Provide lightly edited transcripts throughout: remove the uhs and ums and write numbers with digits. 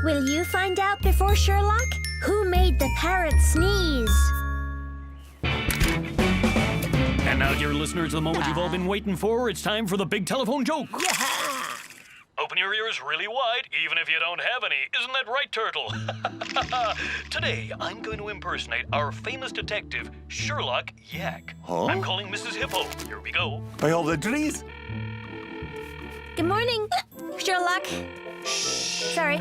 Will you find out before Sherlock? Who made the parrot sneeze? And now, dear listeners, the moment you've all been waiting for. It's time for the big telephone joke. Yeah. Open your ears really wide, even if you don't have any. Isn't that right, Turtle? Today, I'm going to impersonate our famous detective, Sherlock Yack. Huh? I'm calling Mrs. Hippo. Here we go. By all the trees? Good morning, Sherlock. Sorry.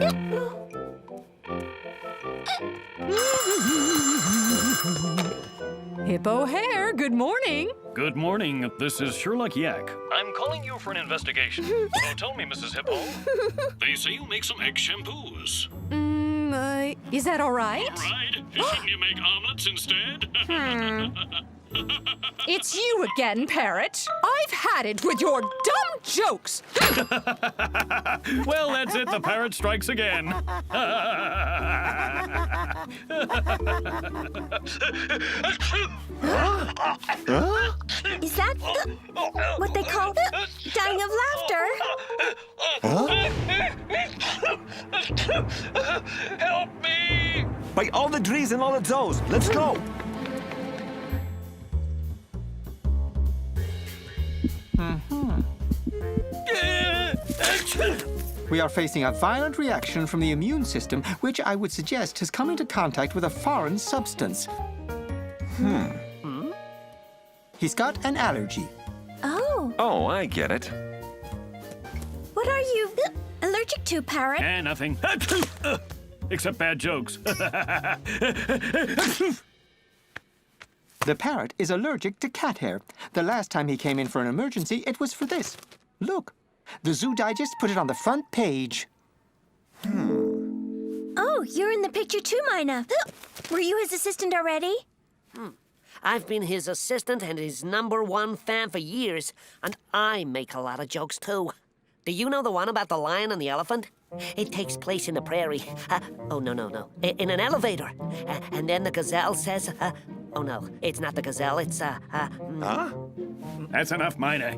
Hippo Hair, good morning. Good morning. This is Sherlock Yack. I'm calling you for an investigation. So tell me, Mrs. Hippo. They say you make some egg shampoos. Is that all right? All right. Shouldn't you make omelets instead? It's you again, Parrot. I've had it with your dumb jokes. Well, that's it. The parrot strikes again. Is that what they call dying of laughter? Help me! By all the trees and all the toes. Let's go. We are facing a violent reaction from the immune system, which I would suggest has come into contact with a foreign substance. He's got an allergy. Oh, Oh, I get it. what are you allergic to, parrot? Nothing. Except bad jokes. The parrot is allergic to cat hair. The last time he came in for an emergency, it was for this. Look, the Zoo Digest put it on the front page. Oh, you're in the picture too, Mina. Were you his assistant already? I've been his assistant and his #1 fan for years, and I make a lot of jokes too. Do you know the one about the lion and the elephant? It takes place in the prairie. No. In an elevator. And then the gazelle says, oh no, it's not the gazelle, it's, That's enough, Mina.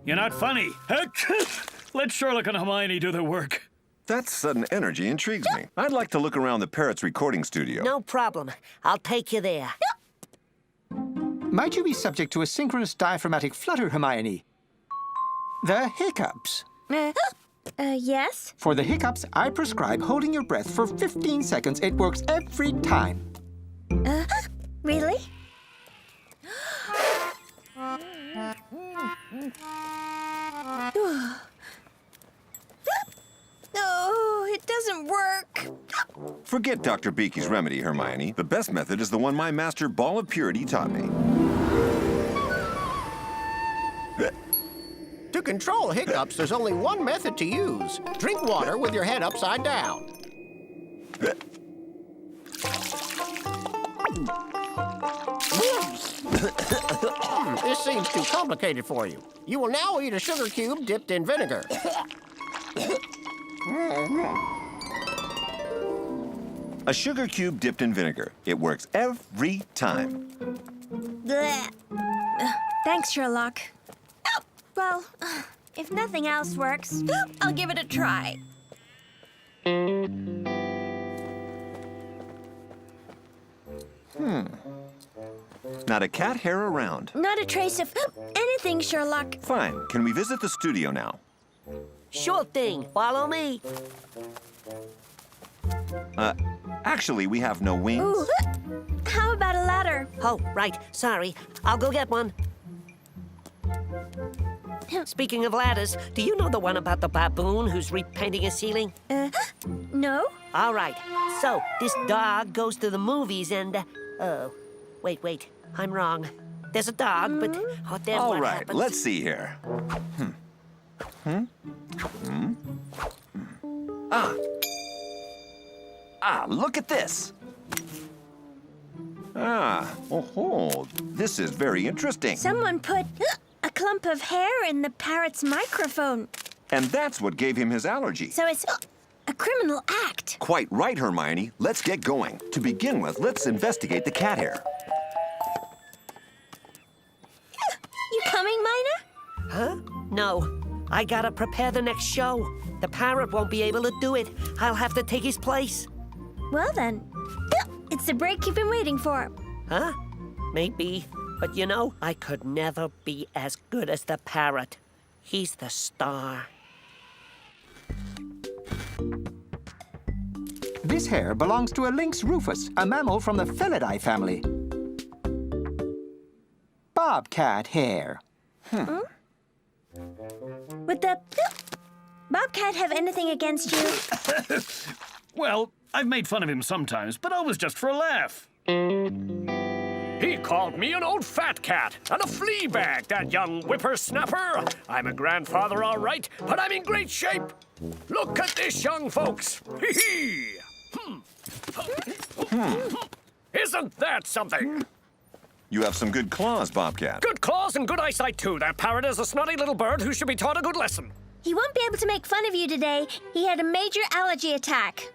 You're not funny. Let Sherlock and Hermione do their work. That sudden energy intrigues me. I'd like to look around the parrot's recording studio. No problem. I'll take you there. Might you be subject to a synchronous diaphragmatic flutter, Hermione? The hiccups. Yes? For the hiccups, I prescribe holding your breath for 15 seconds. It works every time. Really? Oh, it doesn't work. Forget Dr. Beaky's remedy, Hermione. The best method is the one my master Ball of Purity taught me. To control hiccups, there's only one method to use. Drink water with your head upside down. This seems too complicated for you. You will now eat a sugar cube dipped in vinegar. A sugar cube dipped in vinegar. It works every time. Blech. Thanks, Sherlock. Well, if nothing else works, I'll give it a try. Not a cat hair around. Not a trace of anything, Sherlock. Fine. Can we visit the studio now? Sure thing. Follow me. Actually, we have no wings. Ooh, how about a ladder? Oh, right. Sorry. I'll go get one. Speaking of ladders, do you know the one about the baboon who's repainting a ceiling? No? All right. So, this dog goes to the movies and, oh, wait. I'm wrong. There's a dog, but then All what right, happens? let's see here. Look at this. This is very interesting. Someone put a clump of hair in the parrot's microphone. And that's what gave him his allergy. So it's a criminal act. Quite right, Hermione. Let's get going. To begin with, let's investigate the cat hair. You coming, Mina? Huh? No. I gotta prepare the next show. The parrot won't be able to do it. I'll have to take his place. Well then, it's the break you've been waiting for. Huh? Maybe. But you know, I could never be as good as the parrot. He's the star. This hair belongs to a lynx rufus, a mammal from the Felidae family. Bobcat hair. Would the bobcat have anything against you? Well, I've made fun of him sometimes, but always just for a laugh. He called me an old fat cat and a flea bag, that young whippersnapper. I'm a grandfather, all right, but I'm in great shape. Look at this, young folks. Hee-hee. Isn't that something? You have some good claws, Bobcat. Good claws and good eyesight, too. That parrot is a snotty little bird who should be taught a good lesson. He won't be able to make fun of you today. He had a major allergy attack.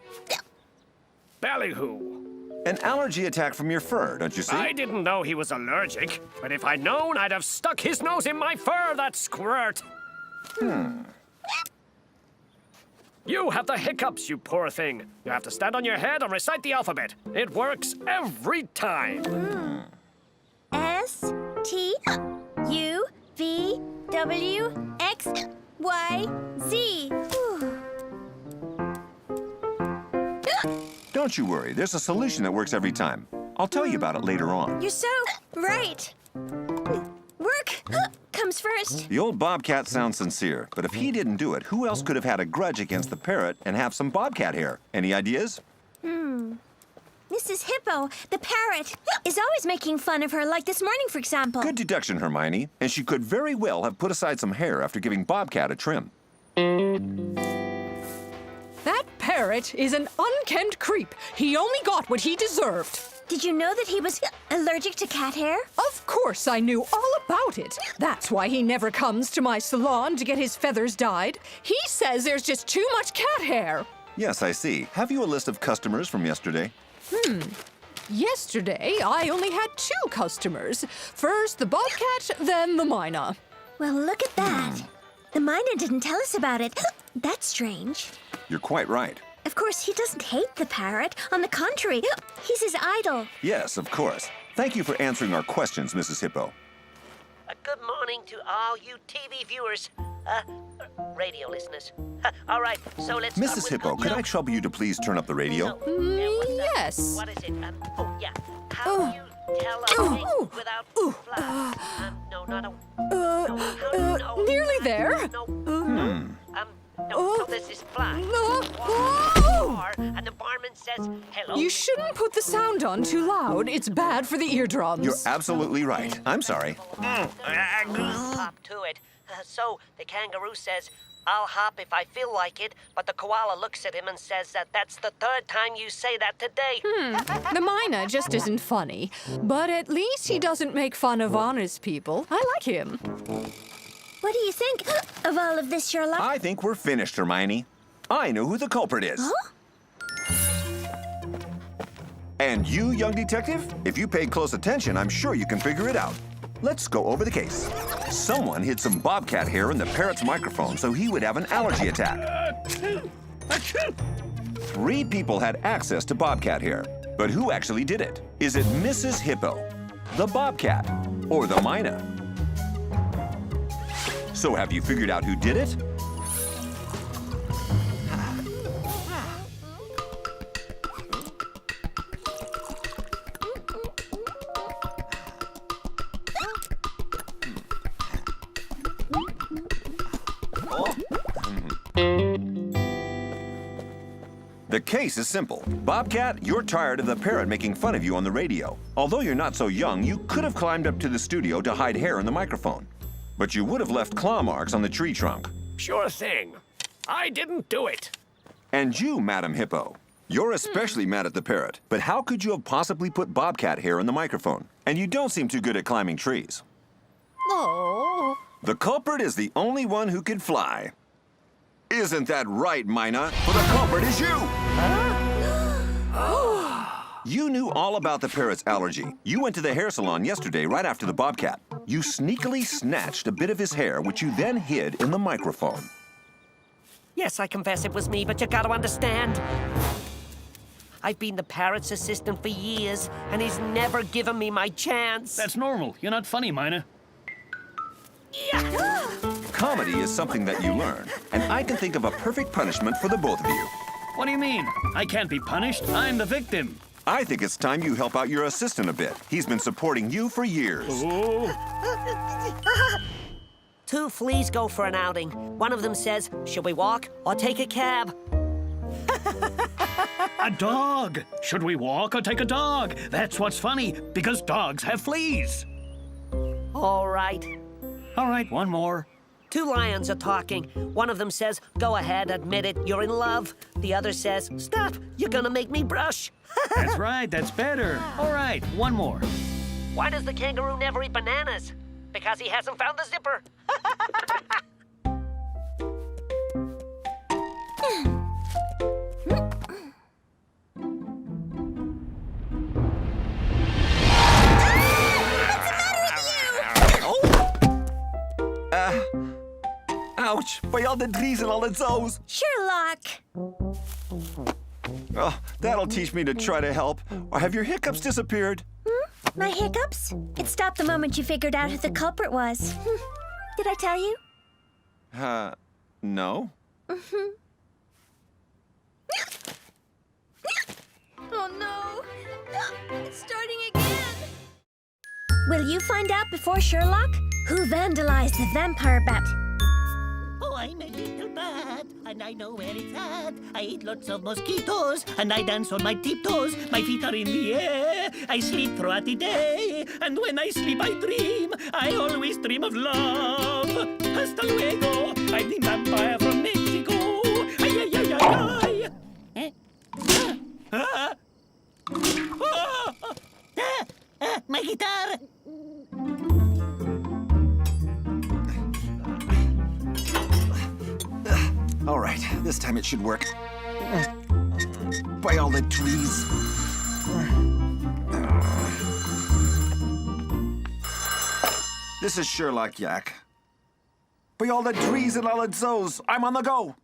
Ballyhoo. An allergy attack from your fur, don't you see? I didn't know he was allergic, but if I'd known, I'd have stuck his nose in my fur, that squirt. You have the hiccups, you poor thing. You have to stand on your head and recite the alphabet. It works every time. S T U V W X Y Z. Don't you worry, there's a solution that works every time. I'll tell you about it later on. You're so right. Work comes first. The old Bobcat sounds sincere, but if he didn't do it, who else could have had a grudge against the parrot and have some Bobcat hair? Any ideas? Mrs. Hippo, the parrot, is always making fun of her, like this morning, for example. Good deduction, Hermione. And she could very well have put aside some hair after giving Bobcat a trim. That parrot is an unkempt creep. He only got what he deserved. Did you know that he was allergic to cat hair? Of course I knew all about it. That's why he never comes to my salon to get his feathers dyed. He says there's just too much cat hair. Yes, I see. Have you a list of customers from yesterday? Yesterday, I only had 2 customers. First the bobcat, then the myna. Well, look at that. The miner didn't tell us about it. That's strange. You're quite right. Of course, he doesn't hate the parrot. On the contrary, he's his idol. Yes, of course. Thank you for answering our questions, Mrs. Hippo. Good morning to all you TV viewers. Radio listeners. All right, so let's start Mrs. with- Hippo, could I trouble you to please turn up the radio? Yes. What is it? Oh, yeah. How do you tell a thing without flash? No, not a... Nearly there. No, this is flash. And the barman says, hello. You shouldn't put the sound on too loud. It's bad for the eardrums. You're absolutely right. I'm sorry. Hop to it. So the kangaroo says, I'll hop if I feel like it, but the koala looks at him and says that that's the 3rd time you say that today. The myna just isn't funny. But at least he doesn't make fun of honest people. I like him. What do you think of all of this, Sherlock? I think we're finished, Hermione. I know who the culprit is. And you, young detective? If you paid close attention, I'm sure you can figure it out. Let's go over the case. Someone hid some bobcat hair in the parrot's microphone so he would have an allergy attack. 3 people had access to bobcat hair. But who actually did it? Is it Mrs. Hippo, the bobcat, or the myna? So have you figured out who did it? The case is simple. Bobcat, you're tired of the parrot making fun of you on the radio. Although you're not so young, you could have climbed up to the studio to hide hair in the microphone. But you would have left claw marks on the tree trunk. Sure thing. I didn't do it. And you, Madam Hippo, you're especially mad at the parrot. But how could you have possibly put bobcat hair in the microphone? And you don't seem too good at climbing trees. Oh. The culprit is the only one who can fly. Isn't that right, Myna? For the culprit is you! You knew all about the parrot's allergy. You went to the hair salon yesterday right after the bobcat. You sneakily snatched a bit of his hair, which you then hid in the microphone. Yes, I confess it was me, but you gotta understand. I've been the parrot's assistant for years, and he's never given me my chance. That's normal. You're not funny, Mina. Comedy is something that you learn, and I can think of a perfect punishment for the both of you. What do you mean? I can't be punished. I'm the victim. I think it's time you help out your assistant a bit. He's been supporting you for years. Oh. 2 fleas go for an outing. One of them says, should we walk or take a cab? A dog. Should we walk or take a dog? That's what's funny, because dogs have fleas. All right. All right, one more. 2 lions are talking. One of them says, go ahead, admit it, you're in love. The other says, stop, you're gonna make me brush. That's right, that's better. All right, one more. Why does the kangaroo never eat bananas? Because he hasn't found the zipper. Ouch! By all the trees and all the zoos! Sherlock! Oh, that'll teach me to try to help. Or have your hiccups disappeared? My hiccups? It stopped the moment you figured out who the culprit was. Did I tell you? No. Oh no! It's starting again! Will you find out before Sherlock who vandalized the vampire bat? Oh, I'm a little bat, and I know where it's at. I eat lots of mosquitoes, and I dance on my tiptoes. My feet are in the air. I sleep throughout the day, and when I sleep, I dream. I always dream of love. Hasta luego, I'm the vampire from Mexico. Ay, ay, ay, ay, ay. My guitar! All right, this time it should work. By all the trees. This is Sherlock Yack. By all the trees and all the zoos, I'm on the go.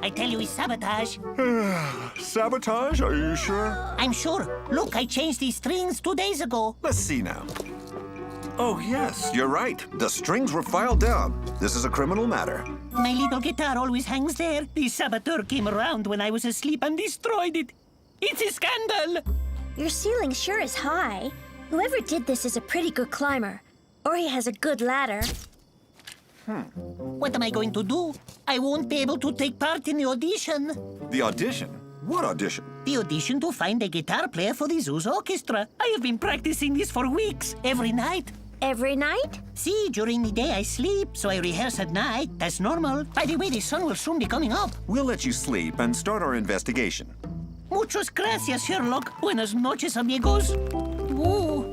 I tell you, it's sabotage. Sabotage? Are you sure? I'm sure. Look, I changed these strings 2 days ago. Let's see now. Oh, yes, you're right. The strings were filed down. This is a criminal matter. My little guitar always hangs there. The saboteur came around when I was asleep and destroyed it. It's a scandal. Your ceiling sure is high. Whoever did this is a pretty good climber. Or he has a good ladder. What am I going to do? I won't be able to take part in the audition. The audition? What audition? The audition to find a guitar player for the zoo's orchestra. I have been practicing this for weeks, every night. Every night? See, during the day I sleep, so I rehearse at night. That's normal. By the way, the sun will soon be coming up. We'll let you sleep and start our investigation. Muchas gracias, Sherlock. Buenas noches, amigos. Ooh.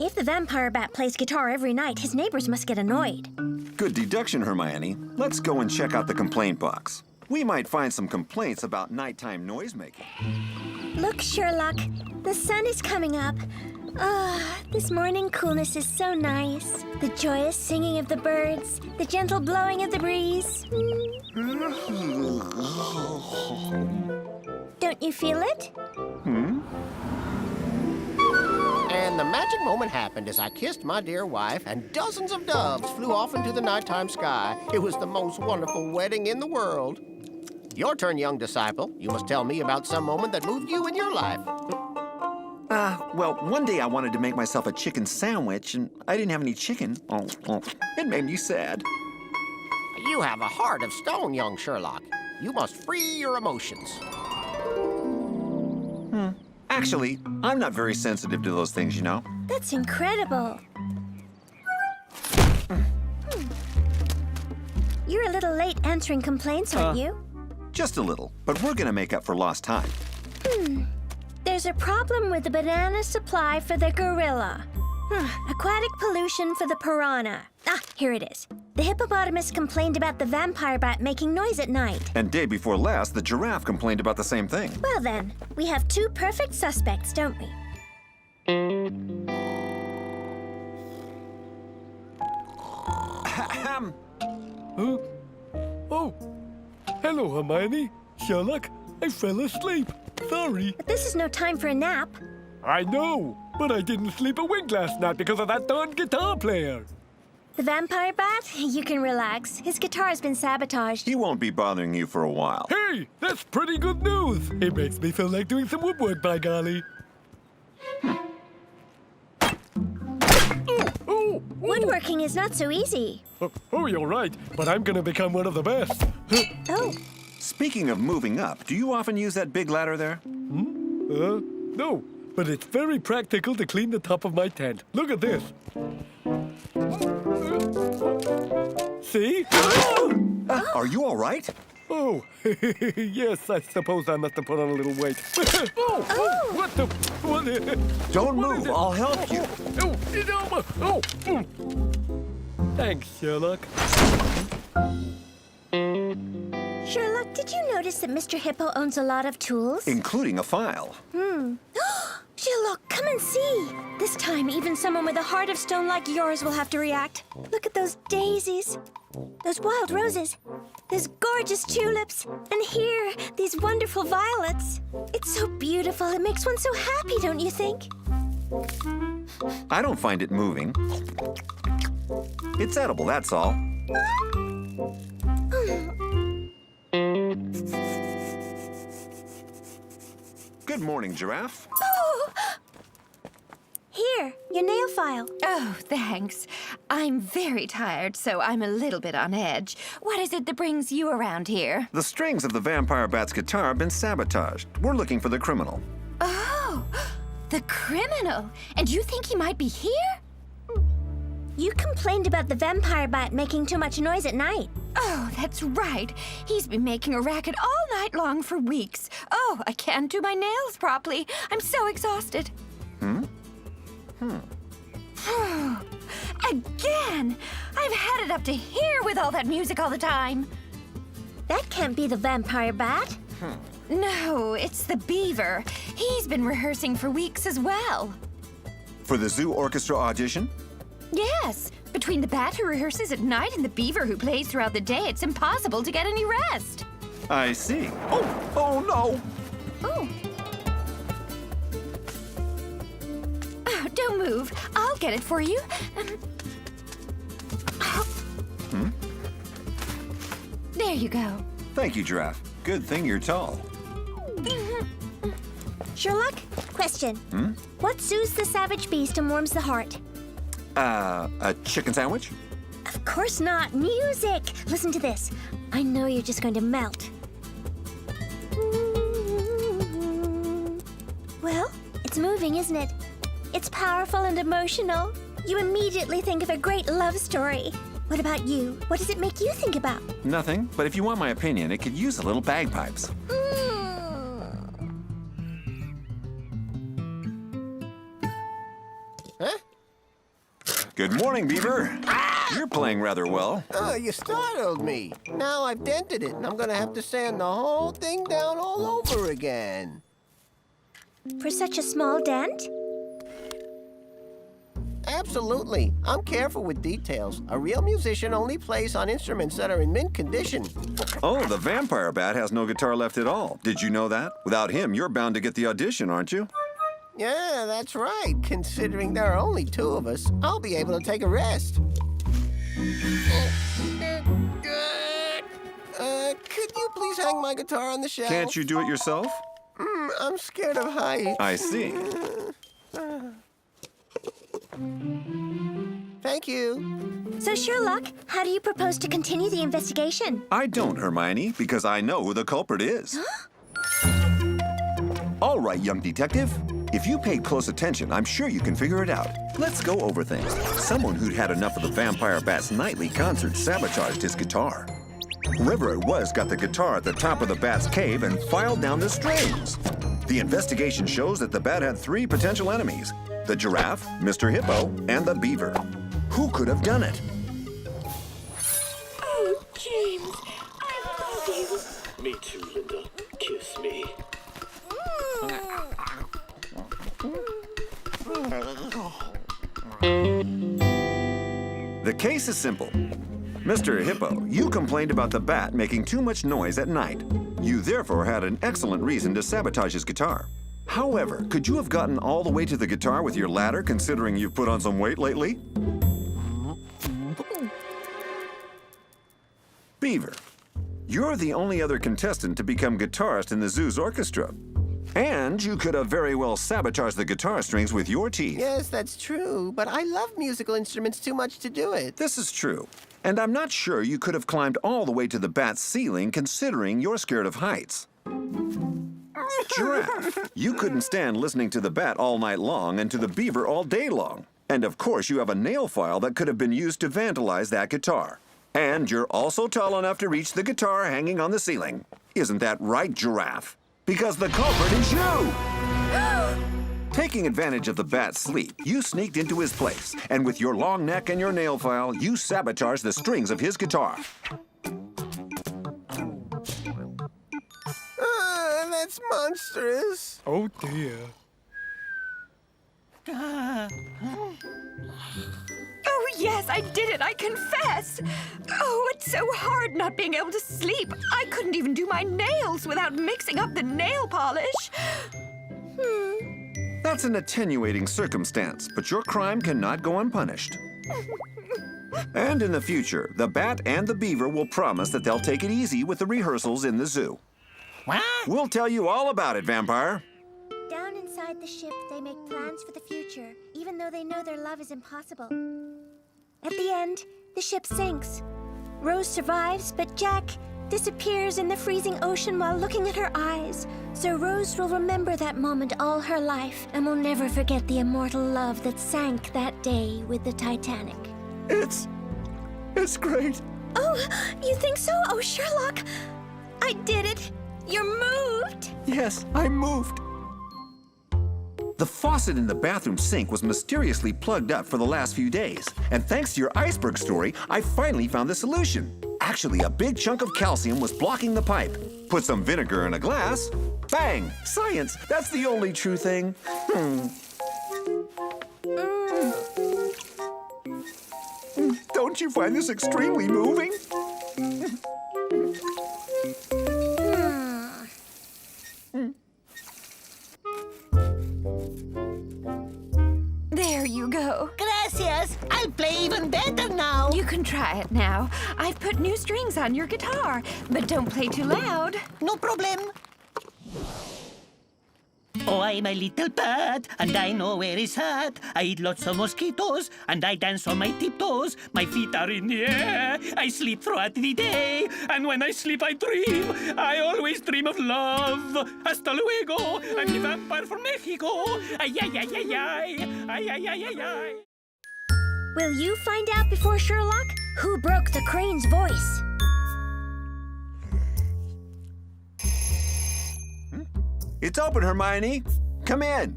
If the vampire bat plays guitar every night, his neighbors must get annoyed. Good deduction, Hermione. Let's go and check out the complaint box. We might find some complaints about nighttime noise-making. Look, Sherlock, the sun is coming up. This morning coolness is so nice. The joyous singing of the birds, the gentle blowing of the breeze. Don't you feel it? And the magic moment happened as I kissed my dear wife, and dozens of doves flew off into the nighttime sky. It was the most wonderful wedding in the world. Your turn, young disciple. You must tell me about some moment that moved you in your life. Well, one day I wanted to make myself a chicken sandwich, and I didn't have any chicken. It made me sad. You have a heart of stone, young Sherlock. You must free your emotions. Actually, I'm not very sensitive to those things, you know. That's incredible. You're a little late answering complaints, aren't you? Just a little, but we're gonna make up for lost time. There's a problem with the banana supply for the gorilla. Aquatic pollution for the piranha. Here it is. The hippopotamus complained about the vampire bat making noise at night. And day before last, the giraffe complained about the same thing. Well then, we have 2 perfect suspects, don't we? Huh? Oh. Hello, Hermione. Sherlock, I fell asleep. Sorry. But this is no time for a nap. I know, but I didn't sleep a wink last night because of that darn guitar player. The vampire bat? You can relax. His guitar has been sabotaged. He won't be bothering you for a while. Hey, that's pretty good news. It makes me feel like doing some woodwork, by golly. Woodworking is not so easy. Oh, you're right, but I'm gonna become one of the best. Oh, Speaking of moving up, do you often use that big ladder there? No, but it's very practical to clean the top of my tent. Look at this. See? Are you all right? Oh, yes, I suppose I must have put on a little weight. Oh, what the? What? Don't What move. is it? I'll help you. Thanks, Sherlock. Sherlock, did you notice that Mr. Hippo owns a lot of tools? Including a file. Sherlock, come and see. This time, even someone with a heart of stone like yours will have to react. Look at those daisies, those wild roses, those gorgeous tulips, and here, these wonderful violets. It's so beautiful. It makes one so happy, don't you think? I don't find it moving. It's edible, that's all. Good morning, Giraffe. Here, your nail file. Oh, thanks. I'm very tired, so I'm a little bit on edge. What is it that brings you around here? The strings of the vampire bat's guitar have been sabotaged. We're looking for the criminal. Oh, the criminal. And you think he might be here? You complained about the vampire bat making too much noise at night. Oh, that's right. He's been making a racket all night long for weeks. Oh, I can't do my nails properly. I'm so exhausted. Again! I've had it up to here with all that music all the time. That can't be the vampire bat. No, it's the beaver. He's been rehearsing for weeks as well. For the zoo orchestra audition? Yes, between the bat who rehearses at night and the beaver who plays throughout the day, it's impossible to get any rest. I see. Oh no! Oh. Oh, don't move. I'll get it for you. There you go. Thank you, Giraffe. Good thing you're tall. Sherlock, question. What soothes the savage beast and warms the heart? A chicken sandwich? Of course not. Music! Listen to this. I know you're just going to melt. Well, it's moving, isn't it? It's powerful and emotional. You immediately think of a great love story. What about you? What does it make you think about? Nothing, but if you want my opinion, it could use a little bagpipes. Huh? Good morning, Beaver. You're playing rather well. Oh, you startled me. Now I've dented it, and I'm gonna have to sand the whole thing down all over again. For such a small dent? Absolutely. I'm careful with details. A real musician only plays on instruments that are in mint condition. Oh, the vampire bat has no guitar left at all. Did you know that? Without him, you're bound to get the audition, aren't you? Yeah, that's right. Considering there are only two of us, I'll be able to take a rest. Could you please hang my guitar on the shelf? Can't you do it yourself? I'm scared of heights. I see. Thank you. So, Sherlock, how do you propose to continue the investigation? I don't, Hermione, because I know who the culprit is. All right, young detective. If you paid close attention, I'm sure you can figure it out. Let's go over things. Someone who'd had enough of the vampire bat's nightly concert sabotaged his guitar. Whoever it was got the guitar at the top of the bat's cave and filed down the strings. The investigation shows that the bat had three potential enemies: the giraffe, Mr. Hippo, and the beaver. Who could have done it? Oh, James, I love you. Me too, Linda. Kiss me. The case is simple. Mr. Hippo, you complained about the bat making too much noise at night. You therefore had an excellent reason to sabotage his guitar. However, could you have gotten all the way to the guitar with your ladder, considering you've put on some weight lately? Beaver, you're the only other contestant to become guitarist in the zoo's orchestra. And you could have very well sabotaged the guitar strings with your teeth. Yes, that's true, but I love musical instruments too much to do it. This is true. And I'm not sure you could have climbed all the way to the bat's ceiling, considering you're scared of heights. Giraffe, you couldn't stand listening to the bat all night long and to the beaver all day long. And of course, you have a nail file that could have been used to vandalize that guitar. And you're also tall enough to reach the guitar hanging on the ceiling. Isn't that right, Giraffe? Because the culprit is you! Taking advantage of the bat's sleep, you sneaked into his place, and with your long neck and your nail file, you sabotaged the strings of his guitar. That's monstrous. Oh, dear. Oh, yes, I did it. I confess. Oh, it's so hard not being able to sleep. I couldn't even do my nails without mixing up the nail polish. That's an attenuating circumstance, but your crime cannot go unpunished. And in the future, the bat and the beaver will promise that they'll take it easy with the rehearsals in the zoo. What? We'll tell you all about it, Vampire. Down inside the ship, they make plans for the future, even though they know their love is impossible. At the end, the ship sinks. Rose survives, but Jack disappears in the freezing ocean while looking at her eyes. So Rose will remember that moment all her life and will never forget the immortal love that sank that day with the Titanic. It's great. Oh, you think so? Oh, Sherlock, I did it. You're moved. Yes, I'm moved. The faucet in the bathroom sink was mysteriously plugged up for the last few days. And thanks to your iceberg story, I finally found the solution. Actually, a big chunk of calcium was blocking the pipe. Put some vinegar in a glass. Bang! Science! That's the only true thing. Don't you find this extremely moving? There you go. Gracias. I'll play even better now. You can try it now. I've put new strings on your guitar, but don't play too loud. No problem. Oh, I'm a little bird, and I know where it's at. I eat lots of mosquitoes, and I dance on my tiptoes. My feet are in the air. I sleep throughout the day, and when I sleep, I dream. I always dream of love. Hasta luego. I'm the vampire from Mexico. Ay, ay, ay, ay, ay. Ay, ay, ay, ay, ay. Will you find out before Sherlock who broke the crane's voice? It's open, Hermione. Come in.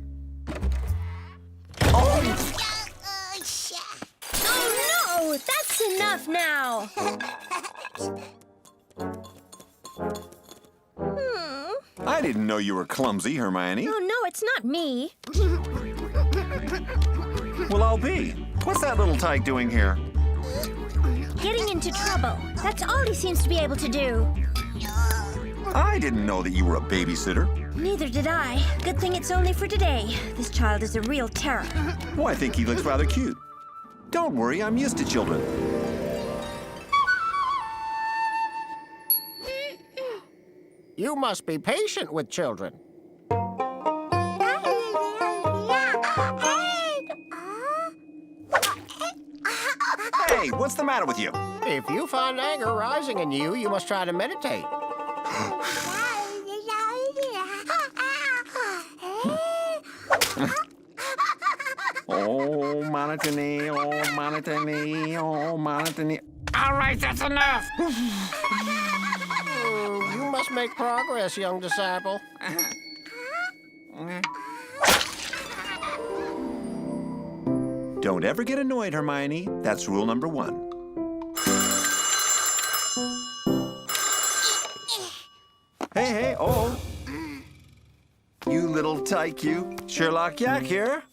Oh no! That's enough now! I didn't know you were clumsy, Hermione. Oh no, it's not me. Well, I'll be. What's that little tyke doing here? Getting into trouble. That's all he seems to be able to do. I didn't know that you were a babysitter. Neither did I. Good thing it's only for today. This child is a real terror. Well, I think he looks rather cute. Don't worry, I'm used to children. You must be patient with children. Hey, what's the matter with you? If you find anger rising in you, you must try to meditate. Oh, monotony, oh, monotony, oh, monotony. All right, that's enough. You must make progress, young disciple. Don't ever get annoyed, Hermione. That's rule number 1. Hey, oh. You little tyke, you. Sherlock Yack here.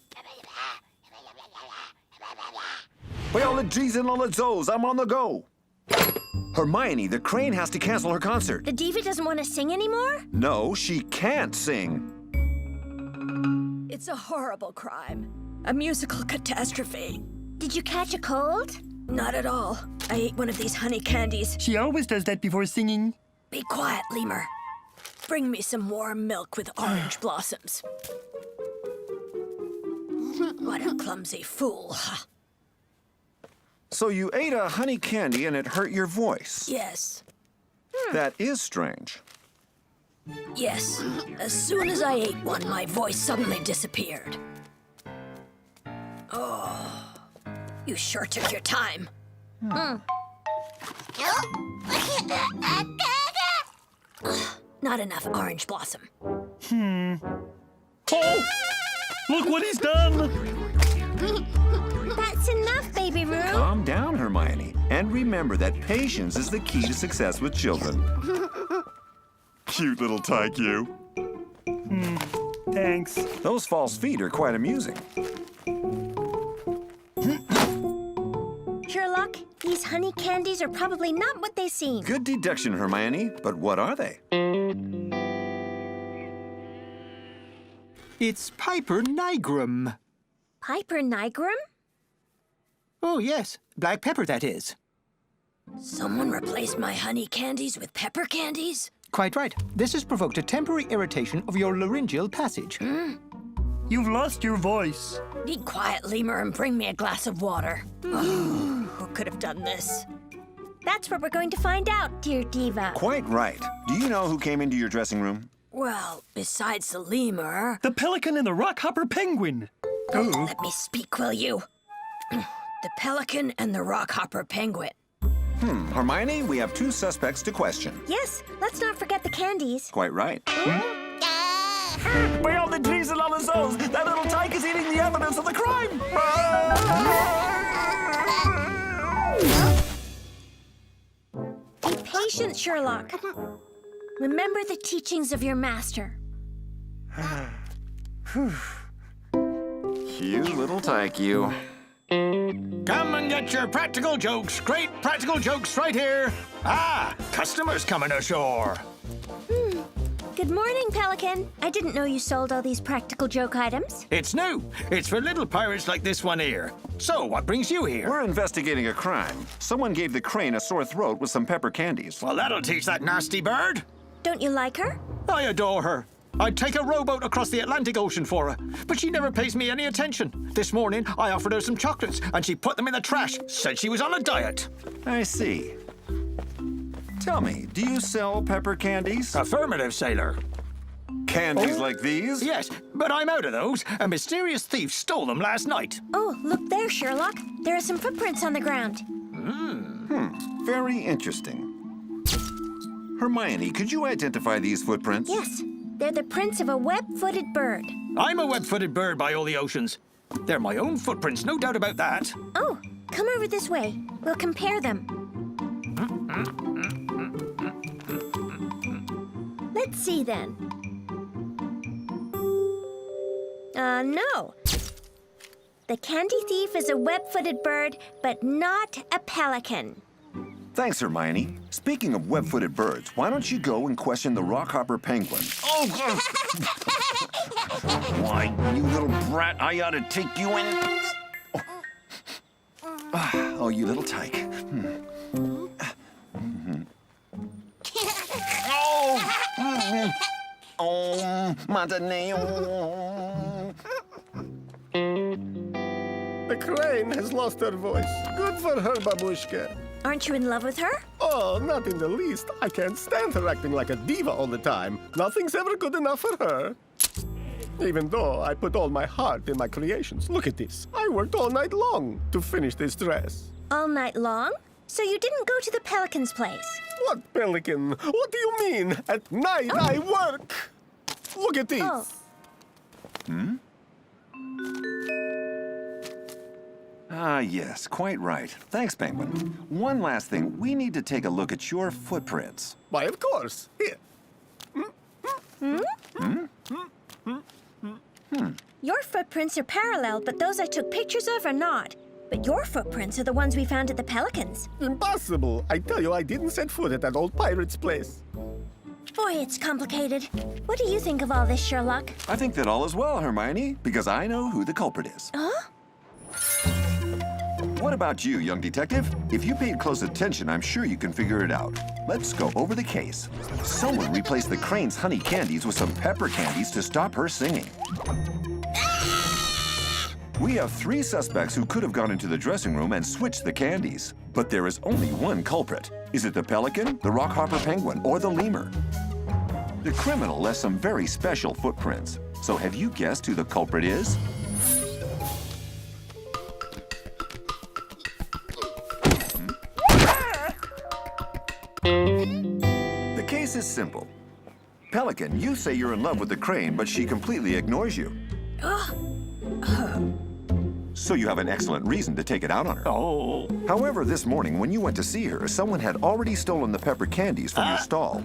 By all the G's and all the Zo's, I'm on the go. Hermione, the crane has to cancel her concert. The diva doesn't want to sing anymore? No, she can't sing. It's a horrible crime. A musical catastrophe. Did you catch a cold? Not at all. I ate one of these honey candies. She always does that before singing. Be quiet, lemur. Bring me some warm milk with orange blossoms. What a clumsy fool. So you ate a honey candy and it hurt your voice. Yes, That is strange. yes. As soon as I ate one, my voice suddenly disappeared. Oh, you sure took your time. Not enough orange blossom. Oh! Look what he's done! That's enough, Baby Roo. Calm down, Hermione. And remember that patience is the key to success with children. Cute little tyke, you. Thanks. Those false feet are quite amusing. Sherlock, these honey candies are probably not what they seem. Good deduction, Hermione. But what are they? It's Piper nigrum. Piper nigrum? Oh, yes. Black pepper, that is. Someone replaced my honey candies with pepper candies? Quite right. This has provoked a temporary irritation of your laryngeal passage. You've lost your voice. Be quiet, lemur, and bring me a glass of water. Oh, who could have done this? That's what we're going to find out, dear diva. Quite right. Do you know who came into your dressing room? Well, besides the lemur... The pelican and the rockhopper penguin. Let me speak, will you? The pelican and the rockhopper penguin. Hermione, we have two suspects to question. Yes, let's not forget the candies. Quite right. Beyond the trees and on the zones, that little tyke is eating the evidence of the crime! Be patient, Sherlock. Remember the teachings of your master. Cute little tyke, you. Come and get your practical jokes. Great practical jokes right here. Ah, customers coming ashore. Good morning, Pelican. I didn't know you sold all these practical joke items. It's new. It's for little pirates like this one here. So, what brings you here? We're investigating a crime. Someone gave the crane a sore throat with some pepper candies. Well, that'll teach that nasty bird. Don't you like her? I adore her. I'd take a rowboat across the Atlantic Ocean for her, but she never pays me any attention. This morning, I offered her some chocolates, and she put them in the trash, said she was on a diet. I see. Tell me, do you sell pepper candies? Affirmative, sailor. Candies like these? Yes, but I'm out of those. A mysterious thief stole them last night. Oh, look there, Sherlock. There are some footprints on the ground. Very interesting. Hermione, could you identify these footprints? Yes, they're the prints of a web-footed bird. I'm a web-footed bird by all the oceans. They're my own footprints, no doubt about that. Oh, come over this way. We'll compare them. Let's see then. No. The candy thief is a web-footed bird, but not a pelican. Thanks, Hermione. Speaking of web-footed birds, why don't you go and question the rockhopper penguin? Why, you little brat, I ought to take you in. Oh, you little tyke. Oh, Madaneo. The crane has lost her voice. Good for her, babushka. Aren't you in love with her? Oh, not in the least. I can't stand her acting like a diva all the time. Nothing's ever good enough for her. Even though I put all my heart in my creations. Look at this. I worked all night long to finish this dress. All night long? So you didn't go to the pelican's place? What pelican? What do you mean? At night I work. Look at this. Oh. Ah, yes, quite right. Thanks, Penguin. One last thing. We need to take a look at your footprints. Why, of course. Here. Your footprints are parallel, but those I took pictures of are not. But your footprints are the ones we found at the Pelicans. Impossible. I tell you, I didn't set foot at that old pirate's place. Boy, it's complicated. What do you think of all this, Sherlock? I think that all is well, Hermione, because I know who the culprit is. Huh? What about you, young detective? If you paid close attention, I'm sure you can figure it out. Let's go over the case. Someone replaced the crane's honey candies with some pepper candies to stop her singing. We have 3 suspects who could have gone into the dressing room and switched the candies. But there is only one culprit. Is it the pelican, the rockhopper penguin, or the lemur? The criminal left some very special footprints. So have you guessed who the culprit is? The case is simple. Pelican, you say you're in love with the crane, but she completely ignores you. So you have an excellent reason to take it out on her. Oh. However, this morning, when you went to see her, someone had already stolen the pepper candies from your stall.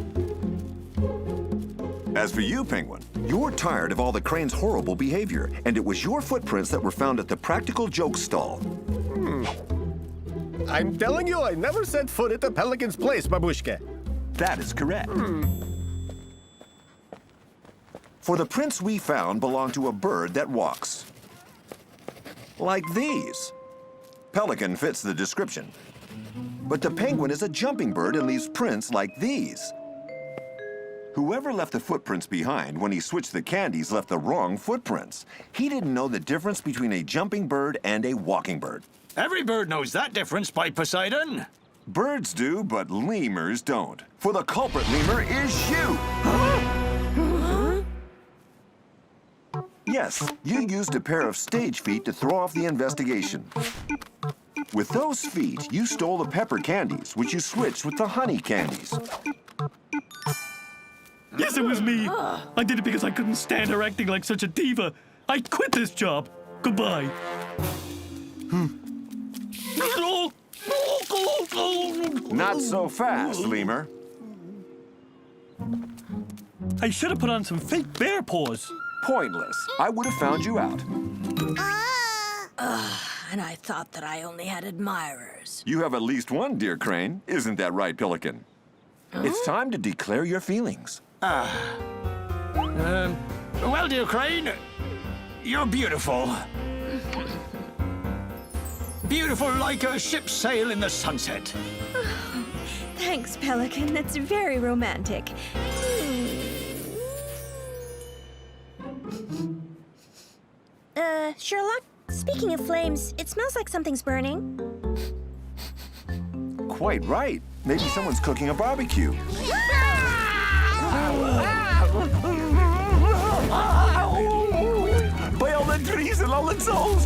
As for you, Penguin, you're tired of all the crane's horrible behavior, and it was your footprints that were found at the Practical Joke stall. I'm telling you, I never set foot at the Pelican's place, Babushka. That is correct. For the prints we found belong to a bird that walks. Like these. Pelican fits the description. But the penguin is a jumping bird and leaves prints like these. Whoever left the footprints behind when he switched the candies left the wrong footprints. He didn't know the difference between a jumping bird and a walking bird. Every bird knows that difference, by Poseidon. Birds do, but lemurs don't. For the culprit lemur is you! Yes, you used a pair of stage feet to throw off the investigation. With those feet, you stole the pepper candies, which you switched with the honey candies. Yes, it was me. I did it because I couldn't stand her acting like such a diva. I quit this job. Goodbye. Not so fast, lemur. I should have put on some fake bear paws. Pointless. I would have found you out. And I thought that I only had admirers. You have at least one, dear Crane. Isn't that right, Pelican? It's time to declare your feelings. Well, dear Crane, you're beautiful. Beautiful like a ship's sail in the sunset. Thanks, Pelican. That's very romantic. Sherlock, speaking of flames, it smells like something's burning. Quite right. Maybe someone's cooking a barbecue. By all the trees and all the souls!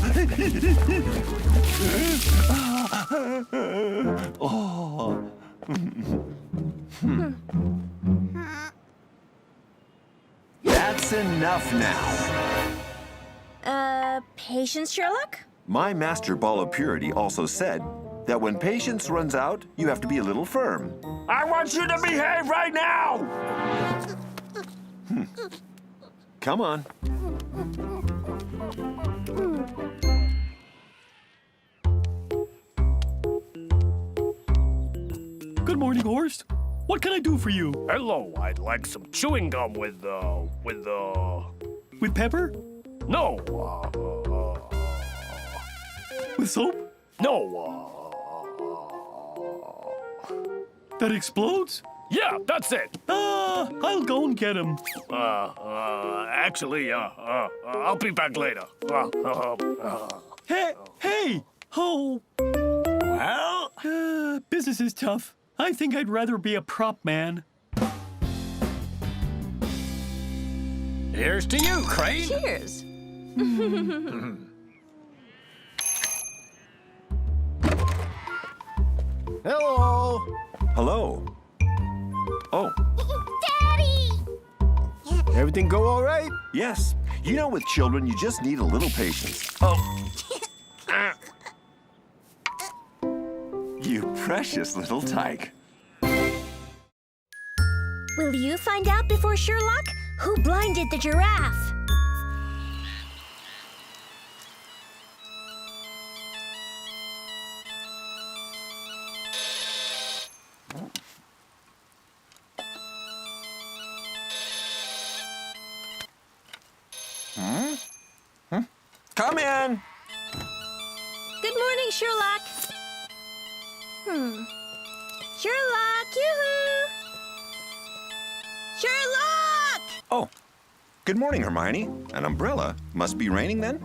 That's enough now. Patience, Sherlock? My master ball of purity also said that when patience runs out, you have to be a little firm. I want you to behave right now! Come on. Good morning, horse. What can I do for you? Hello, I'd like some chewing gum with Pepper? No, With soap? no, That explodes? yeah, that's it. I'll go and get him. Actually, I'll be back later. Hey! Oh! Well, Business is tough. I think I'd rather be a prop man. here's to you, Crane. Cheers. Hello. Hello. Oh, Everything go all right? yes. You know, with children, you just need a little patience. Oh. You precious little tyke. Will you find out before Sherlock? Who blinded the giraffe? Come in. Good morning, Sherlock. Sherlock, yoo-hoo! Sherlock! Oh, good morning, Hermione. An umbrella? Must be raining then?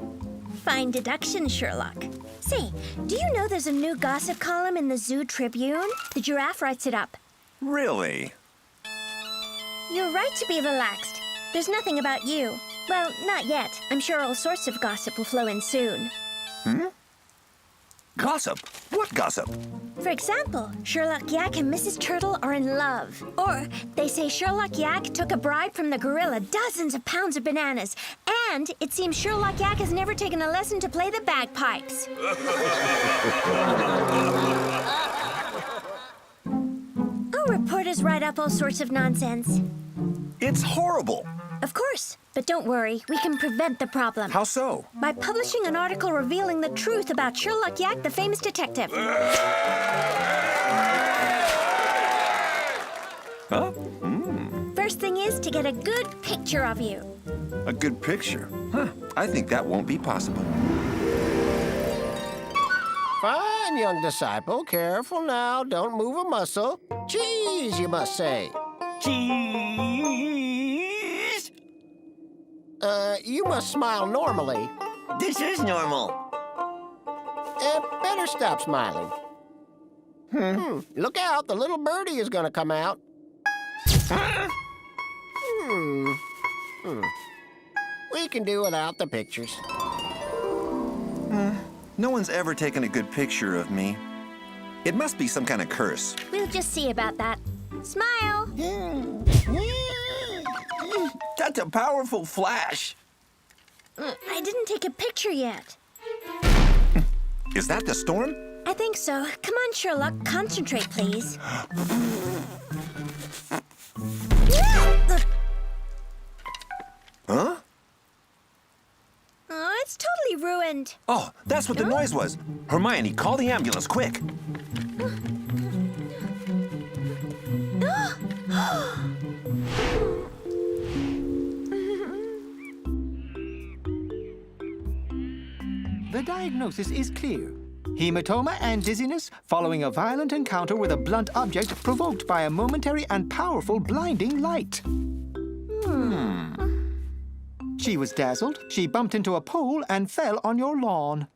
Fine deduction, Sherlock. Say, do you know there's a new gossip column in the Zoo Tribune? The giraffe writes it up. Really? You're right to be relaxed. There's nothing about you. Well, not yet. I'm sure all sorts of gossip will flow in soon. Gossip? What gossip? For example, Sherlock Yack and Mrs. Turtle are in love. Or they say Sherlock Yack took a bribe from the gorilla dozens of pounds of bananas. And it seems Sherlock Yack has never taken a lesson to play the bagpipes. Oh, reporters write up all sorts of nonsense. It's horrible. Of course. But don't worry, we can prevent the problem. How so? By publishing an article revealing the truth about Sherlock Yack, the famous detective. Huh? First thing is to get a good picture of you. A good picture? Huh. I think that won't be possible. Fine, young disciple. Careful now. Don't move a muscle. Cheese, you must say. Cheese. You must smile normally. This is normal. Better stop smiling. Look out, the little birdie is gonna come out. We can do without the pictures. No one's ever taken a good picture of me. It must be some kind of curse. We'll just see about that. Smile. That's a powerful flash. I didn't take a picture yet. Is that the storm? I think so. Come on, Sherlock. Concentrate, please. Huh? Oh, it's totally ruined. Oh, that's what the noise was. Hermione, call the ambulance, quick. The diagnosis is clear. Hematoma and dizziness following a violent encounter with a blunt object provoked by a momentary and powerful blinding light. She was dazzled, she bumped into a pole and fell on your lawn.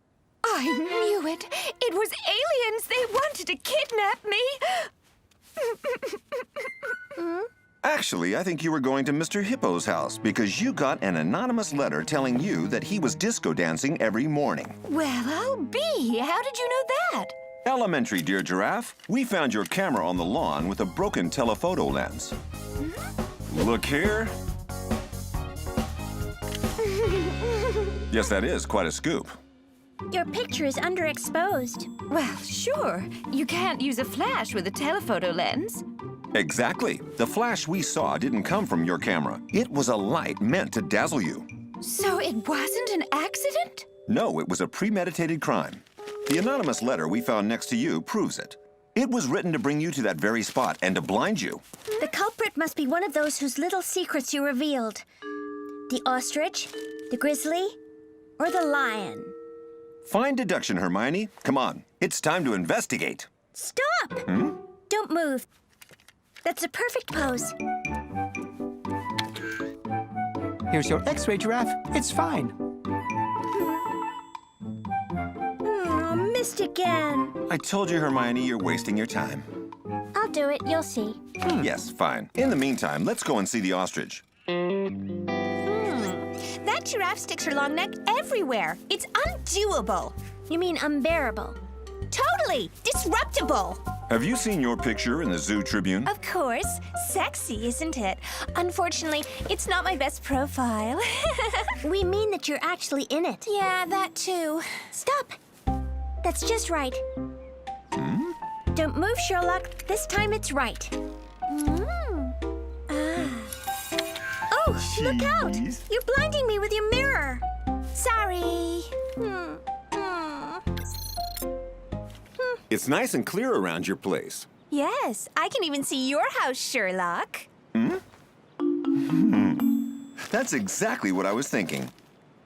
I knew it. It was aliens. They wanted to kidnap me. Actually, I think you were going to Mr. Hippo's house because you got an anonymous letter telling you that he was disco dancing every morning. Well, I'll be. How did you know that? Elementary, dear giraffe. We found your camera on the lawn with a broken telephoto lens. Look here. Yes, that is quite a scoop. Your picture is underexposed. Well, sure. You can't use a flash with a telephoto lens. Exactly. The flash we saw didn't come from your camera. It was a light meant to dazzle you. So it wasn't an accident? No, it was a premeditated crime. The anonymous letter we found next to you proves it. It was written to bring you to that very spot and to blind you. The culprit must be one of those whose little secrets you revealed. The ostrich, the grizzly, or the lion. Fine deduction, Hermione. Come on. It's time to investigate. Stop! Don't move. That's a perfect pose. Here's your X-ray, Giraffe. It's fine. Missed again. I told you, Hermione, you're wasting your time. I'll do it. You'll see. Yes, fine. In the meantime, let's go and see the ostrich. That giraffe sticks her long neck everywhere. It's undoable. You mean unbearable? Totally disruptible. Have you seen your picture in the Zoo Tribune? Of course. Sexy, isn't it? Unfortunately, it's not my best profile. We mean that you're actually in it. Yeah, that too. Stop. That's just right. Don't move, Sherlock. This time it's right. Oh, look out! You're blinding me with your mirror. Sorry. It's nice and clear around your place. Yes, I can even see your house, Sherlock. That's exactly what I was thinking.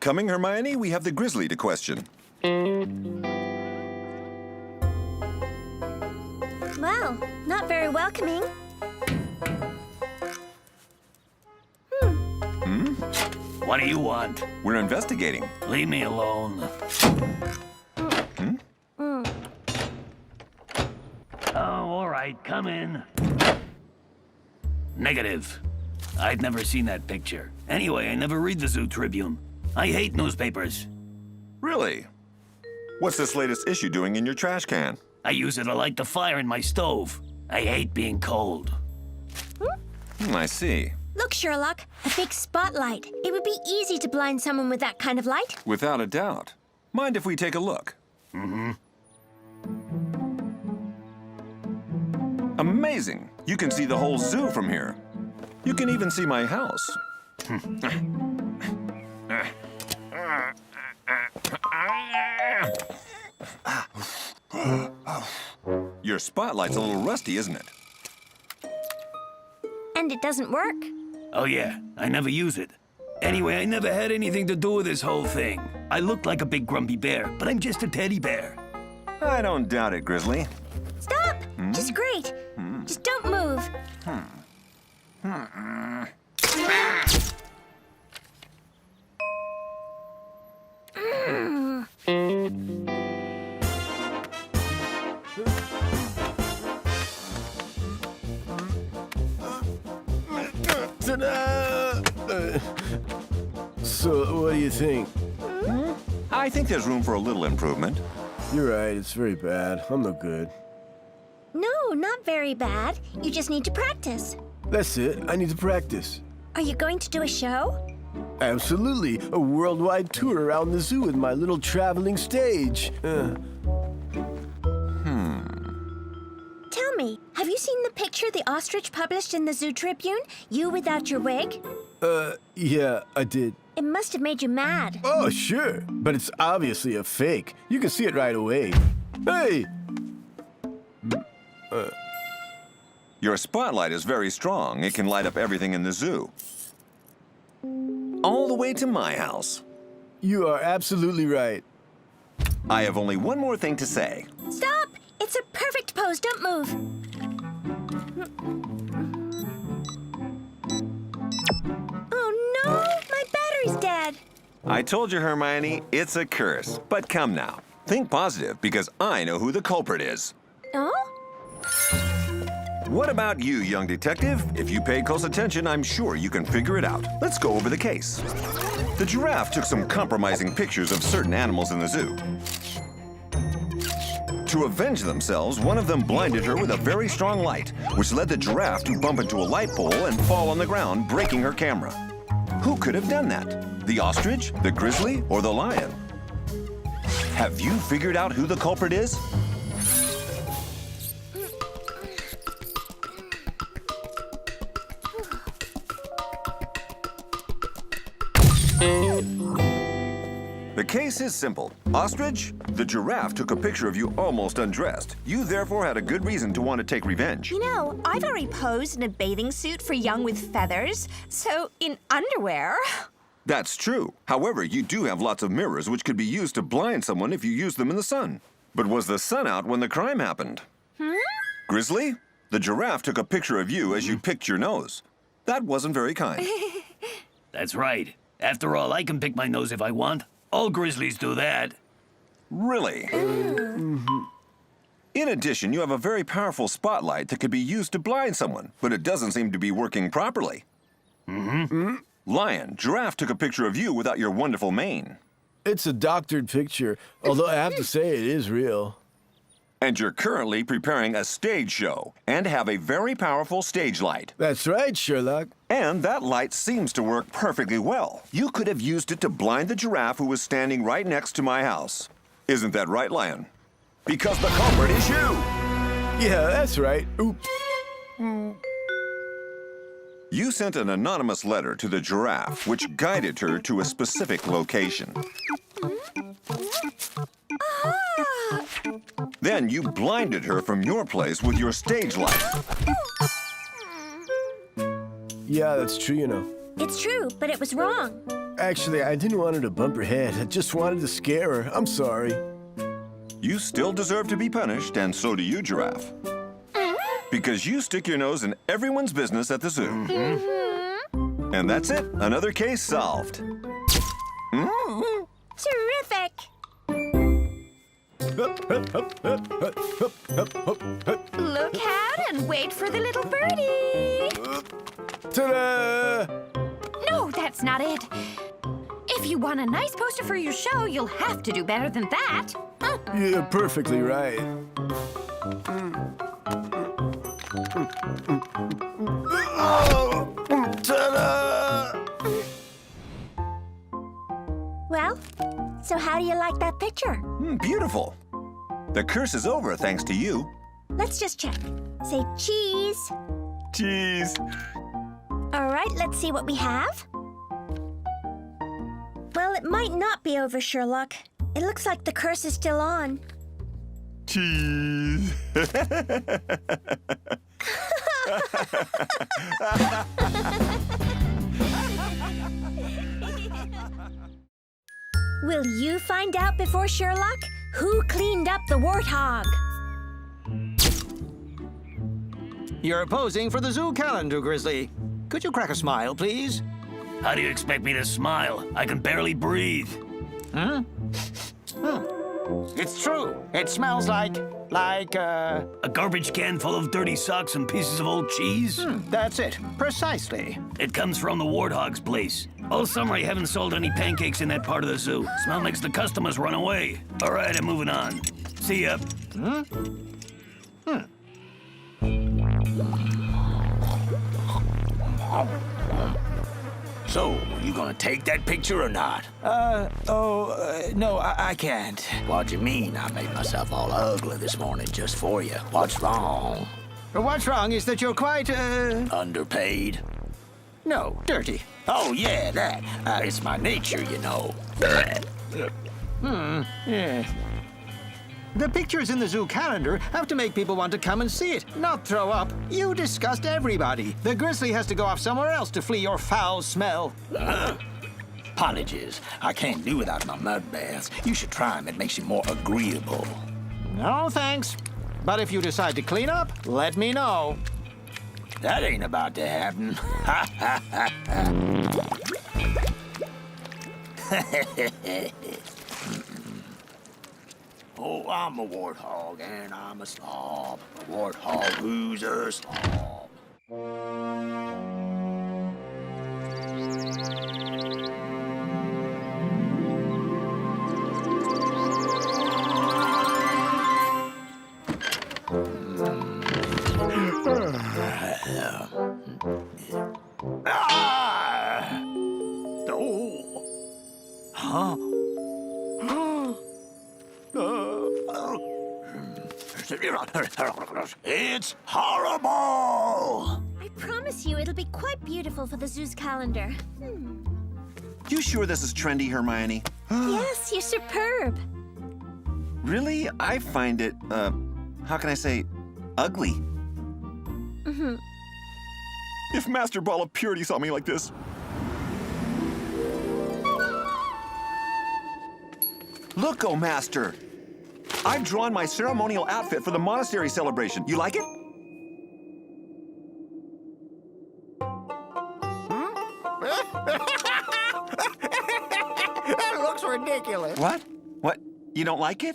Coming, Hermione, we have the grizzly to question. Well, not very welcoming. What do you want? We're investigating. Leave me alone. Oh, all right, come in. Negative. I've never seen that picture. Anyway, I never read the Zoo Tribune. I hate newspapers. Really? What's this latest issue doing in your trash can? I use it to light the fire in my stove. I hate being cold. I see. Look, Sherlock, a big spotlight. It would be easy to blind someone with that kind of light. Without a doubt. Mind if we take a look? Amazing! You can see the whole zoo from here. You can even see my house. Your spotlight's a little rusty, isn't it? And it doesn't work. Oh yeah, I never use it. Anyway, I never had anything to do with this whole thing. I look like a big grumpy bear, but I'm just a teddy bear. I don't doubt it, Grizzly. Stop! Just great. Just don't move. So, what do you think? I think there's room for a little improvement. You're right, it's very bad. I'm no good. No, not very bad. You just need to practice. That's it. I need to practice. Are you going to do a show? Absolutely. A worldwide tour around the zoo with my little traveling stage. Tell me, have you seen the picture the ostrich published in the Zoo Tribune? You without your wig? Yeah, I did. It must have made you mad. Oh, sure. But it's obviously a fake. You can see it right away. Hey! Your spotlight is very strong. It can light up everything in the zoo. All the way to my house. You are absolutely right. I have only one more thing to say. Stop! It's a perfect pose. Don't move. Oh, no! My battery's dead. I told you, Hermione, it's a curse. But come now. Think positive, because I know who the culprit is. Oh? What about you, young detective? If you paid close attention, I'm sure you can figure it out. Let's go over the case. The giraffe took some compromising pictures of certain animals in the zoo. To avenge themselves, one of them blinded her with a very strong light, which led the giraffe to bump into a light pole and fall on the ground, breaking her camera. Who could have done that? The ostrich, the grizzly, or the lion? Have you figured out who the culprit is? The case is simple. Ostrich, the giraffe took a picture of you almost undressed. You therefore had a good reason to want to take revenge. You know, I've already posed in a bathing suit for young with feathers, so in underwear. That's true. However, you do have lots of mirrors which could be used to blind someone if you use them in the sun. But was the sun out when the crime happened? Grizzly, the giraffe took a picture of you as you picked your nose. That wasn't very kind. That's right. After all, I can pick my nose if I want. All grizzlies do that. Really? In addition, you have a very powerful spotlight that could be used to blind someone, but it doesn't seem to be working properly. Lion, giraffe took a picture of you without your wonderful mane. It's a doctored picture, although I have to say it is real. And you're currently preparing a stage show and have a very powerful stage light. That's right, Sherlock. And that light seems to work perfectly well. You could have used it to blind the giraffe who was standing right next to my house. Isn't that right, Lion? Because the culprit is you! Yeah, that's right. Oops. You sent an anonymous letter to the giraffe, which guided her to a specific location. Then you blinded her from your place with your stage light. Yeah, that's true, you know. It's true, but it was wrong. Actually, I didn't want her to bump her head. I just wanted to scare her. I'm sorry. You still deserve to be punished, and so do you, Giraffe. Because you stick your nose in everyone's business at the zoo. And that's it. Another case solved. Terrific! Look out and wait for the little birdie. Ta-da! No, that's not it. If you want a nice poster for your show, you'll have to do better than that. You're perfectly right. Ta-da! Well, so how do you like that picture? Beautiful. The curse is over thanks to you. Let's just check. Say cheese. Cheese. All right, let's see what we have. Well, it might not be over, Sherlock. It looks like the curse is still on. Cheese. Will you find out before Sherlock who cleaned up the warthog? You're posing for the zoo calendar, Grizzly. Could you crack a smile, please? How do you expect me to smile? I can barely breathe. It's true. It smells like A garbage can full of dirty socks and pieces of old cheese? That's it. Precisely. It comes from the warthog's place. All summer, I haven't sold any pancakes in that part of the zoo. Smell makes the customers run away. All right, I'm moving on. See ya. So, you gonna take that picture or not? No, I can't. What do you mean? I made myself all ugly this morning just for you. What's wrong? What's wrong is that you're quite, Underpaid? no, dirty. Oh, yeah, that. It's my nature, you know. Yeah. The pictures in the zoo calendar have to make people want to come and see it, not throw up. You disgust everybody. The grizzly has to go off somewhere else to flee your foul smell. Apologies. I can't do without my mud baths. You should try them. It makes you more agreeable. No, thanks. But if you decide to clean up, let me know. That ain't about to happen. Oh, I'm a warthog, and I'm a slob. A warthog who's a slob. Oh. Huh? It's horrible! I promise you it'll be quite beautiful for the zoo's calendar. You sure this is trendy, Hermione? Yes, you're superb. Really? I find it, how can I say, ugly. If Master Ball of Purity saw me like this. Look, oh Master. I've drawn my ceremonial outfit for the monastery celebration. You like it? That looks ridiculous. What? What? You don't like it?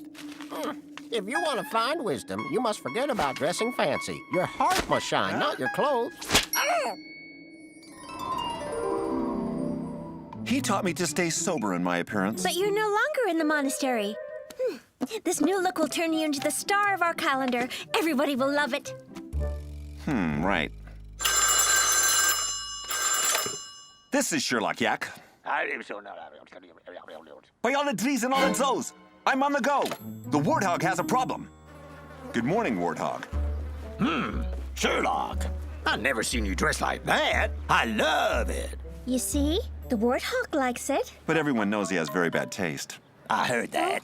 If you want to find wisdom, you must forget about dressing fancy. Your heart must shine, not your clothes. He taught me to stay sober in my appearance. But you're no longer in the monastery. This new look will turn you into the star of our calendar. Everybody will love it. Right. This is Sherlock Yack. By all the trees and all the toes, I'm on the go. The warthog has a problem. Good morning, warthog. Sherlock, I've never seen you dressed like that. I love it. You see? The warthog likes it. But everyone knows he has very bad taste. I heard that.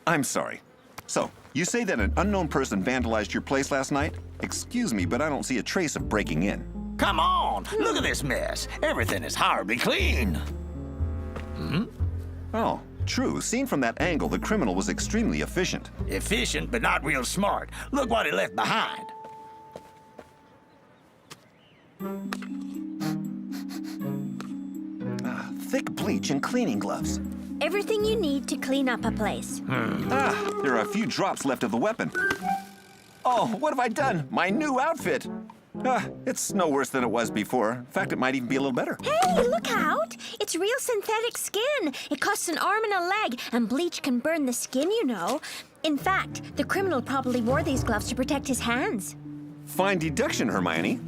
I'm sorry. So, you say that an unknown person vandalized your place last night? Excuse me, but I don't see a trace of breaking in. Come on, look at this mess. Everything is horribly clean. Oh, true. Seen from that angle, the criminal was extremely efficient. Efficient, but not real smart. Look what he left behind. Thick bleach and cleaning gloves. Everything you need to clean up a place. There are a few drops left of the weapon. Oh, what have I done? My new outfit! It's no worse than it was before. In fact, it might even be a little better. Hey, look out! It's real synthetic skin. It costs an arm and a leg, and bleach can burn the skin, you know. In fact, the criminal probably wore these gloves to protect his hands. Fine deduction, Hermione.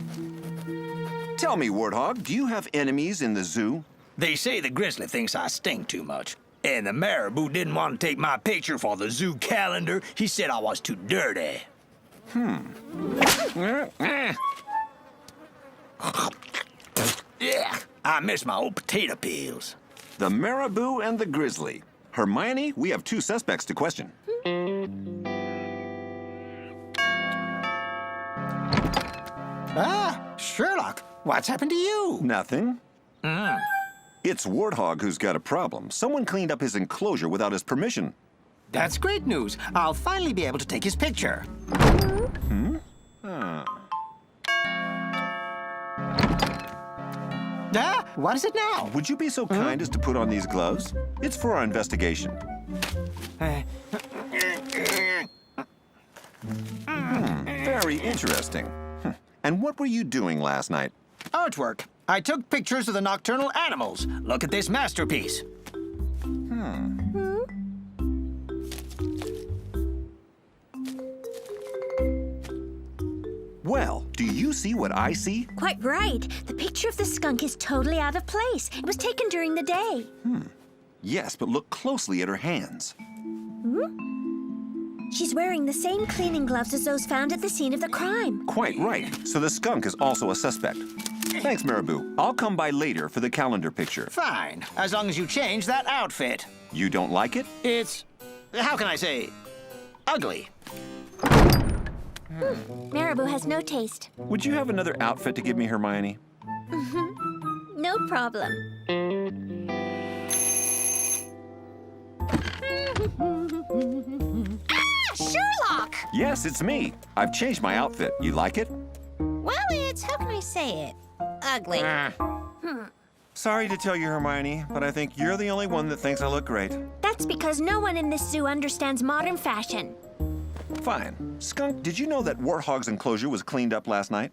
Tell me, Warthog, do you have enemies in the zoo? They say the grizzly thinks I stink too much. And the marabou didn't want to take my picture for the zoo calendar. He said I was too dirty. Yeah, I miss my old potato peels. The marabou and the grizzly. Hermione, we have two suspects to question. Sherlock, what's happened to you? Nothing. It's Warthog who's got a problem. Someone cleaned up his enclosure without his permission. That's great news. I'll finally be able to take his picture. What is it now? Would you be so kind as to put on these gloves? It's for our investigation. Very interesting. And what were you doing last night? Artwork. I took pictures of the nocturnal animals. Look at this masterpiece. Well, do you see what I see? Quite right. The picture of the skunk is totally out of place. It was taken during the day. Yes, but look closely at her hands. She's wearing the same cleaning gloves as those found at the scene of the crime. Quite right. So the skunk is also a suspect. Thanks, Marabou. I'll come by later for the calendar picture. Fine, as long as you change that outfit. You don't like it? It's, how can I say, ugly. Marabou has no taste. Would you have another outfit to give me, Hermione? No problem. Sherlock! Yes, it's me. I've changed my outfit. You like it? Well, it's, how can I say it? Ugly. Sorry to tell you, Hermione, but I think you're the only one that thinks I look great. That's because no one in this zoo understands modern fashion. Fine. Skunk, did you know that Warthog's enclosure was cleaned up last night?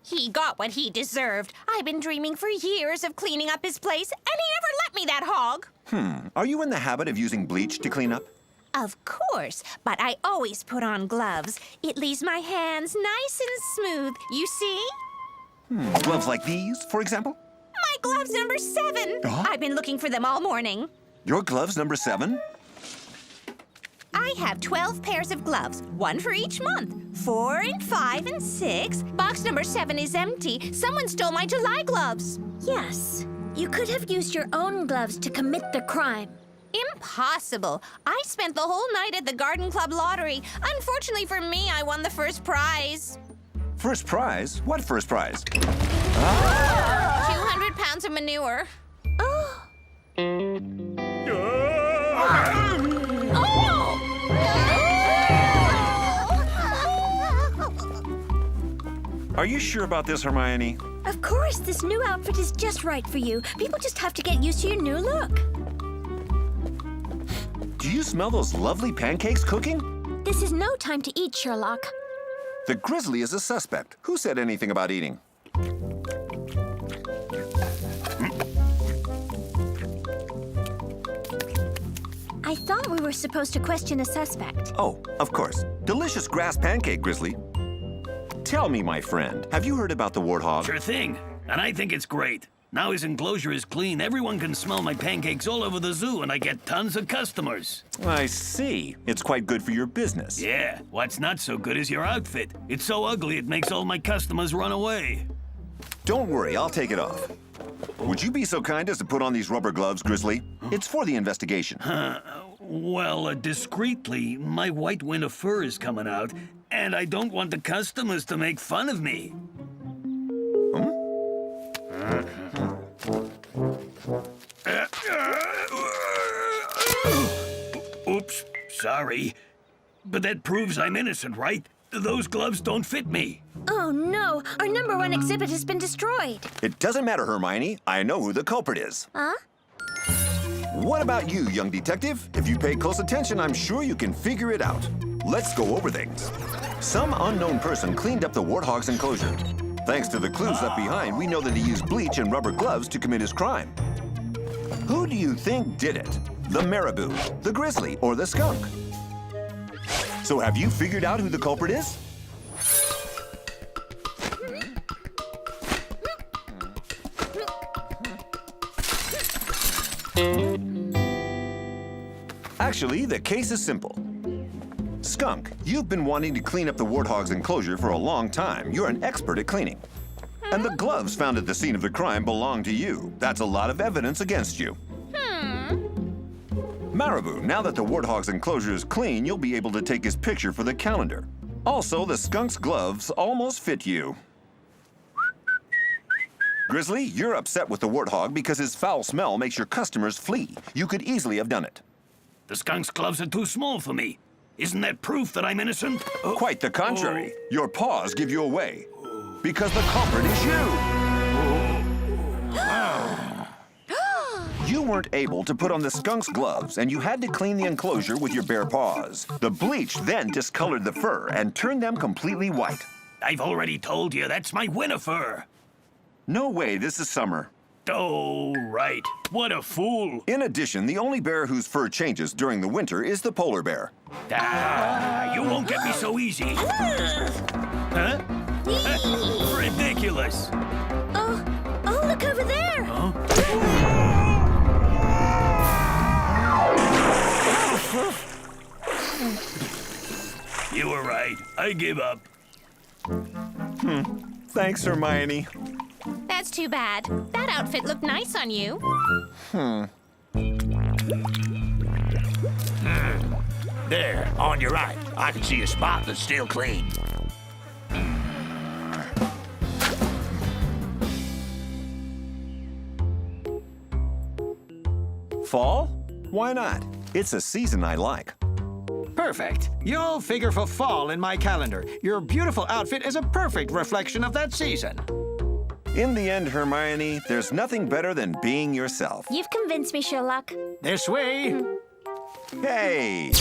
He got what he deserved. I've been dreaming for years of cleaning up his place, and he never let me, that hog. Are you in the habit of using bleach to clean up? Of course, but I always put on gloves. It leaves my hands nice and smooth, you see? Gloves like these, for example? My gloves number 7. I've been looking for them all morning. Your gloves number 7? I have 12 pairs of gloves, 1 for each month. 4 and 5 and 6. Box number 7 is empty. Someone stole my July gloves. Yes. You could have used your own gloves to commit the crime. Impossible. I spent the whole night at the Garden Club lottery. Unfortunately for me, I won the first prize. First prize? What first prize? 200 pounds of manure. Oh! Are you sure about this, Hermione? Of course, this new outfit is just right for you. People just have to get used to your new look. Do you smell those lovely pancakes cooking? This is no time to eat, Sherlock. The grizzly is a suspect. Who said anything about eating? I thought we were supposed to question a suspect. Oh, of course. Delicious grass pancake, Grizzly. Tell me, my friend, have you heard about the warthog? Sure thing. And I think it's great. Now his enclosure is clean, everyone can smell my pancakes all over the zoo, and I get tons of customers. I see. It's quite good for your business. Yeah, what's not so good is your outfit. It's so ugly it makes all my customers run away. Don't worry, I'll take it off. Would you be so kind as to put on these rubber gloves, Grizzly? It's for the investigation. Well, discreetly, my white winter fur is coming out, and I don't want the customers to make fun of me. Sorry, but that proves I'm innocent, right? Those gloves don't fit me. Oh no, our #1 exhibit has been destroyed. It doesn't matter, Hermione. I know who the culprit is. Huh? What about you, young detective? If you pay close attention, I'm sure you can figure it out. Let's go over things. Some unknown person cleaned up the warthog's enclosure. Thanks to the clues left behind, we know that he used bleach and rubber gloves to commit his crime. Who do you think did it? The marabou, the grizzly, or the skunk? So have you figured out who the culprit is? Actually, the case is simple. Skunk, you've been wanting to clean up the warthog's enclosure for a long time. You're an expert at cleaning. And the gloves found at the scene of the crime belong to you. That's a lot of evidence against you. Marabou, now that the warthog's enclosure is clean, you'll be able to take his picture for the calendar. Also, the skunk's gloves almost fit you. Grizzly, you're upset with the warthog because his foul smell makes your customers flee. You could easily have done it. The skunk's gloves are too small for me. Isn't that proof that I'm innocent? Quite the contrary. Your paws give you away. Because the culprit is you. You weren't able to put on the skunk's gloves, and you had to clean the enclosure with your bare paws. The bleach then discolored the fur and turned them completely white. I've already told you, that's my winter fur. No way, this is summer. Oh, right. What a fool. In addition, the only bear whose fur changes during the winter is the polar bear. You won't get me so easy. Huh? Ridiculous. Oh, look over there. You were right. I give up. Thanks, Hermione. That's too bad. That outfit looked nice on you. There, on your right. I can see a spot that's still clean. Fall? Why not? It's a season I like. Perfect. You'll figure for fall in my calendar. Your beautiful outfit is a perfect reflection of that season. In the end, Hermione, there's nothing better than being yourself. You've convinced me, Sherlock. This way. Hey!